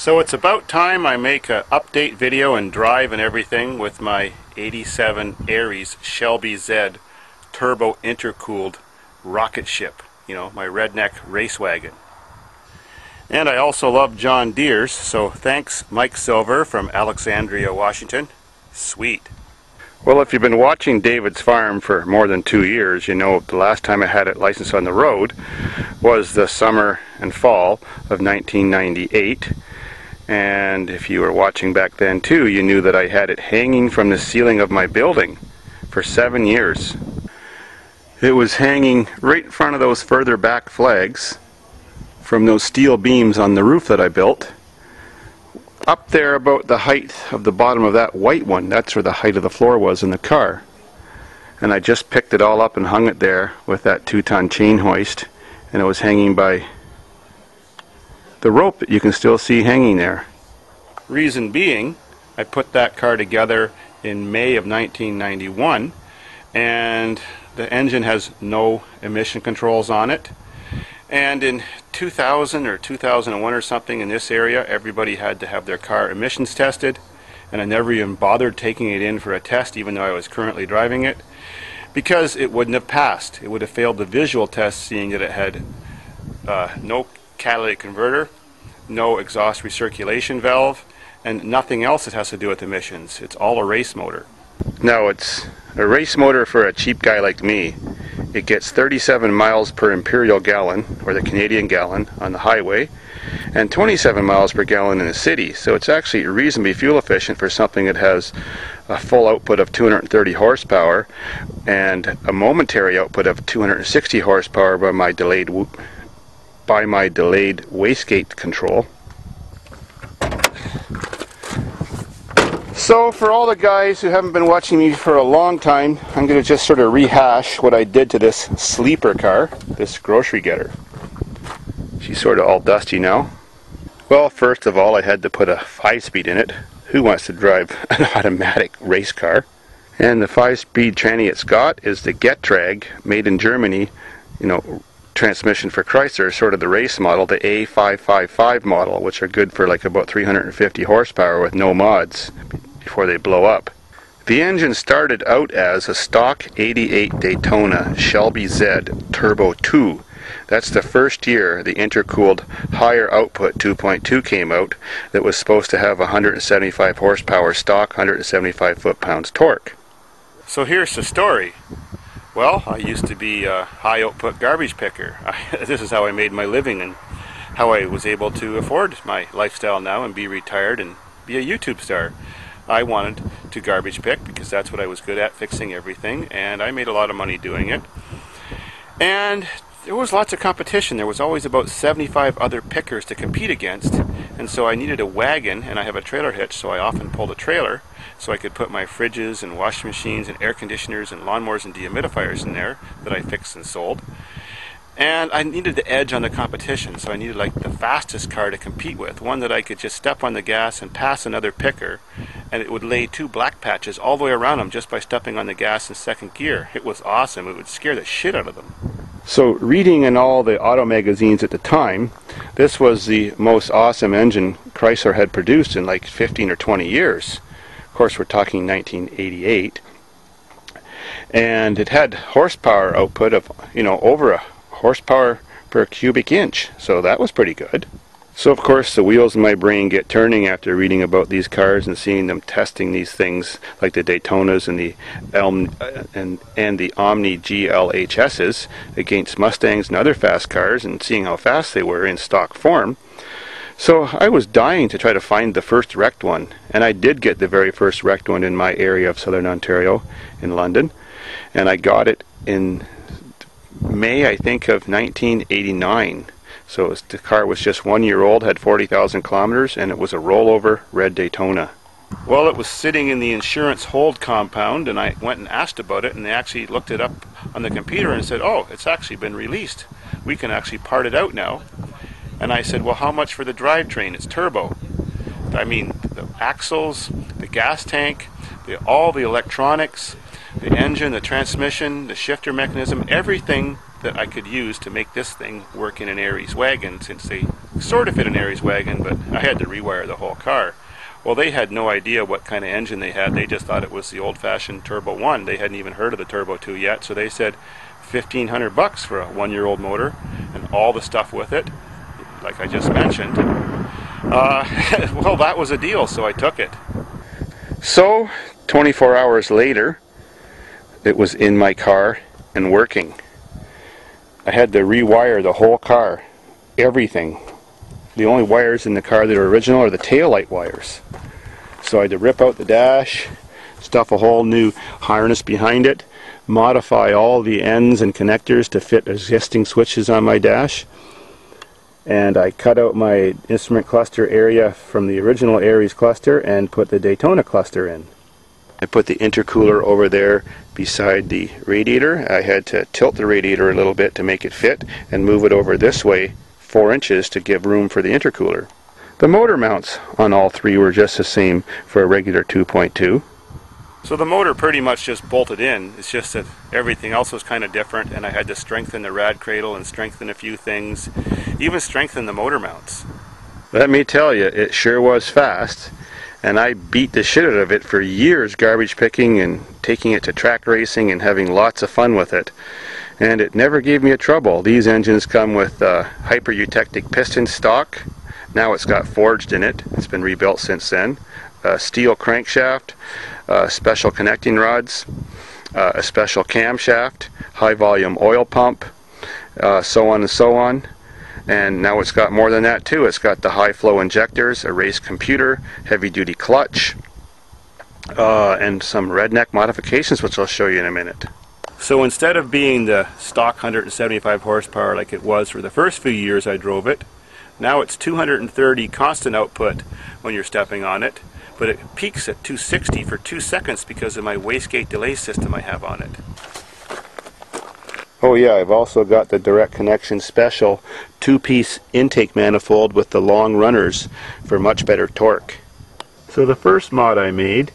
So it's about time I make an update video and drive and everything with my 87 Aries Shelby Z turbo intercooled rocket ship. You know, my redneck race wagon. And I also love John Deere's, so thanks Mike Silver from Alexandria, Washington. Sweet. Well, if you've been watching David's Farm for more than 2 years, you know the last time I had it licensed on the road was the summer and fall of 1998. And if you were watching back then too, you knew that I had it hanging from the ceiling of my building for 7 years. It was hanging right in front of those further back flags from those steel beams on the roof that I built. Up there about the height of the bottom of that white one, that's where the height of the floor was in the car. And I just picked it all up and hung it there with that 2-ton chain hoist, and it was hanging by the rope that you can still see hanging there. Reason being, I put that car together in May of 1991, and the engine has no emission controls on it. And in 2000 or 2001 or something in this area, everybody had to have their car emissions tested, and I never even bothered taking it in for a test even though I was currently driving it, because it wouldn't have passed. It would have failed the visual test, seeing that it had no catalytic converter, no exhaust recirculation valve, and nothing else that has to do with emissions. It's all a race motor. Now, it's a race motor for a cheap guy like me. It gets 37 miles per imperial gallon, or the Canadian gallon, on the highway, and 27 miles per gallon in the city. So it's actually reasonably fuel efficient for something that has a full output of 230 horsepower and a momentary output of 260 horsepower by my delayed wastegate control. So for all the guys who haven't been watching me for a long time, I'm going to just sort of rehash what I did to this sleeper car, this grocery getter. She's sort of all dusty now. Well, first of all, I had to put a 5-speed in it. Who wants to drive an automatic race car? And the 5-speed tranny it's got is the Getrag, made in Germany, you know, transmission for Chrysler, sort of the race model, the A555 model, which are good for like about 350 horsepower with no mods before they blow up. The engine started out as a stock 88 Daytona Shelby Z Turbo 2. That's the first year the intercooled higher output 2.2 came out, that was supposed to have 175 horsepower stock, 175 foot-pounds torque. So here's the story. Well, I used to be a high output garbage picker. This is how I made my living and how I was able to afford my lifestyle now and be retired and be a YouTube star. I wanted to garbage pick because that's what I was good at, fixing everything, and I made a lot of money doing it. And there was lots of competition. There was always about 75 other pickers to compete against, and so I needed a wagon, and I have a trailer hitch, so I often pulled a trailer so I could put my fridges and washing machines and air conditioners and lawnmowers and dehumidifiers in there that I fixed and sold. And I needed the edge on the competition, so I needed like the fastest car to compete with, one that I could just step on the gas and pass another picker, and it would lay 2 black patches all the way around them just by stepping on the gas in second gear. It was awesome. It would scare the shit out of them. So reading in all the auto magazines at the time, this was the most awesome engine Chrysler had produced in like 15 or 20 years. Of course, we're talking 1988. And it had horsepower output of, you know, over a horsepower per cubic inch. So that was pretty good. So of course the wheels in my brain get turning after reading about these cars and seeing them testing these things like the Daytonas and the the Omni GLHSs against Mustangs and other fast cars, and seeing how fast they were in stock form. So I was dying to try to find the first wrecked one, and I did get the very first wrecked one in my area of Southern Ontario in London, and I got it in May, I think, of 1989. So the car was just 1 year old, had 40,000 kilometers, and it was a rollover red Daytona. Well, it was sitting in the insurance hold compound, and I went and asked about it, and they actually looked it up on the computer and said, oh, it's actually been released. We can actually part it out now. And I said, well, how much for the drivetrain? It's turbo. I mean, the axles, the gas tank, all the electronics, the engine, the transmission, the shifter mechanism, everything that I could use to make this thing work in an Aries wagon, since they sort of fit an Aries wagon, but I had to rewire the whole car. Well, they had no idea what kind of engine they had. They just thought it was the old-fashioned Turbo 1. They hadn't even heard of the Turbo 2 yet, so they said $1,500 for a one-year-old motor and all the stuff with it, like I just mentioned. Well, that was a deal, so I took it. So, 24 hours later, it was in my car and working. I had to rewire the whole car, everything. The only wires in the car that are original are the taillight wires. So I had to rip out the dash, stuff a whole new harness behind it, modify all the ends and connectors to fit existing switches on my dash, and I cut out my instrument cluster area from the original Aries cluster and put the Daytona cluster in. I put the intercooler over there beside the radiator. I had to tilt the radiator a little bit to make it fit and move it over this way 4 inches to give room for the intercooler. The motor mounts on all three were just the same for a regular 2.2. So the motor pretty much just bolted in. It's just that everything else was kind of different, and I had to strengthen the rad cradle and strengthen a few things, even strengthen the motor mounts. Let me tell you, it sure was fast, and I beat the shit out of it for years, garbage picking and taking it to track racing and having lots of fun with it. And it never gave me a trouble. These engines come with hyper-eutectic piston stock. Now it's got forged in it. It's been rebuilt since then. Steel crankshaft, special connecting rods, a special camshaft, high volume oil pump, so on and so on. And now it's got more than that too. It's got the high flow injectors, a race computer, heavy duty clutch, and some redneck modifications, which I'll show you in a minute. So instead of being the stock 175 horsepower like it was for the first few years I drove it, now it's 230 constant output when you're stepping on it, but it peaks at 260 for 2 seconds because of my wastegate delay system I have on it. Oh yeah, I've also got the direct connection special 2-piece intake manifold with the long runners for much better torque. So the first mod I made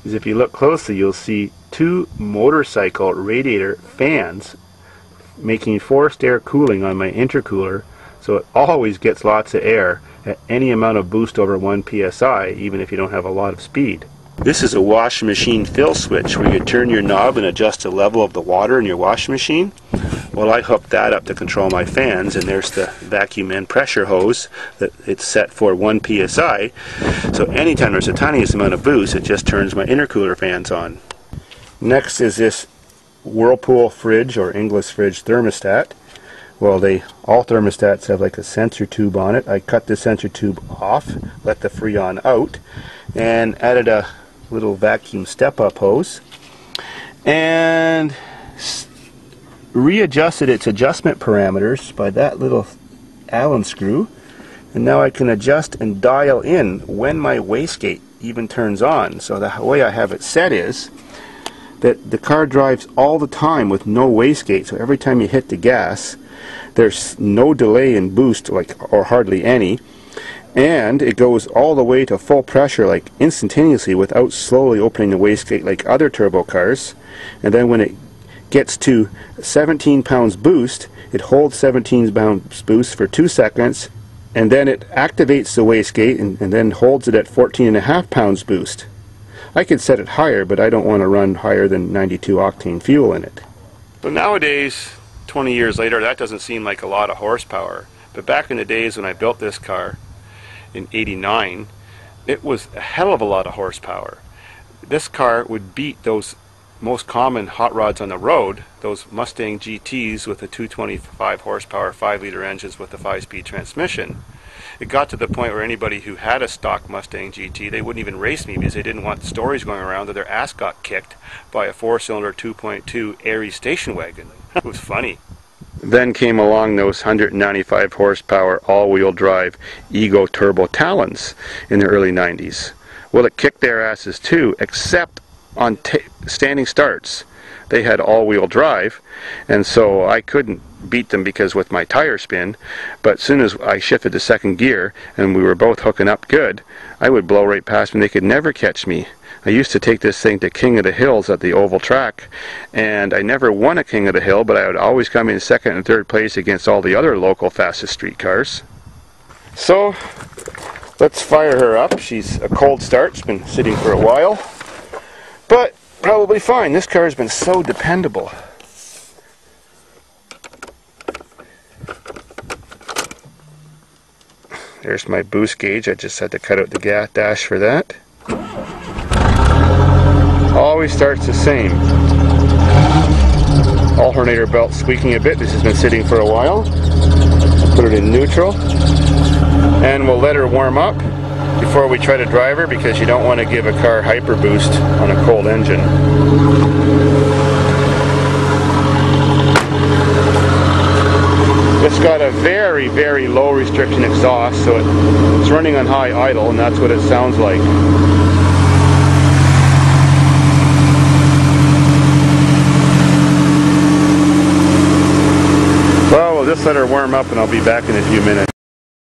is, if you look closely, you'll see 2 motorcycle radiator fans making forced air cooling on my intercooler, so it always gets lots of air at any amount of boost over 1 psi, even if you don't have a lot of speed. This is a washing machine fill switch where you turn your knob and adjust the level of the water in your washing machine. Well, I hooked that up to control my fans, and there's the vacuum and pressure hose that it's set for 1 psi. So anytime there's the tiniest amount of boost, it just turns my intercooler fans on. Next is this Whirlpool fridge or English fridge thermostat. Well, all thermostats have like a sensor tube on it. I cut the sensor tube off, let the Freon out, and added a little vacuum step-up hose, and readjusted its adjustment parameters by that little Allen screw. And now I can adjust and dial in when my wastegate even turns on. So the way I have it set is that the car drives all the time with no wastegate. So every time you hit the gas, there's no delay in boost, or hardly any, and it goes all the way to full pressure, like instantaneously, without slowly opening the wastegate like other turbo cars. And then when it gets to 17 pounds boost, it holds 17 pounds boost for 2 seconds, and then it activates the wastegate and then holds it at 14.5 pounds boost. I could set it higher, but I don't want to run higher than 92 octane fuel in it. So nowadays, 20 years later, that doesn't seem like a lot of horsepower. But back in the days when I built this car in '89, it was a hell of a lot of horsepower. This car would beat those most common hot rods on the road, those Mustang GTs with the 225 horsepower 5-liter engines with the 5-speed transmission. It got to the point where anybody who had a stock Mustang GT, they wouldn't even race me because they didn't want the stories going around that their ass got kicked by a 4-cylinder 2.2 Aries station wagon. It was funny. Then came along those 195 horsepower all-wheel drive Ego Turbo Talons in the early 90s. Well, it kicked their asses too, except on standing starts. They had all-wheel drive, and so I couldn't beat them because with my tire spin, but as soon as I shifted to second gear and we were both hooking up good, I would blow right past them. They could never catch me. I used to take this thing to King of the Hills at the oval track, and I never won a King of the Hill, but I would always come in second and third place against all the other local fastest street cars. So let's fire her up. She's a cold start. She's been sitting for a while, but probably fine. This car has been so dependable. There's my boost gauge. I just had to cut out the gas dash for that. Always starts the same. Alternator belt squeaking a bit. This has been sitting for a while. Put it in neutral. And we'll let her warm up before we try to drive her, because you don't want to give a car hyper boost on a cold engine. It's got a very, very low restriction exhaust, so it's running on high idle, and that's what it sounds like. Well, we'll just let her warm up and I'll be back in a few minutes.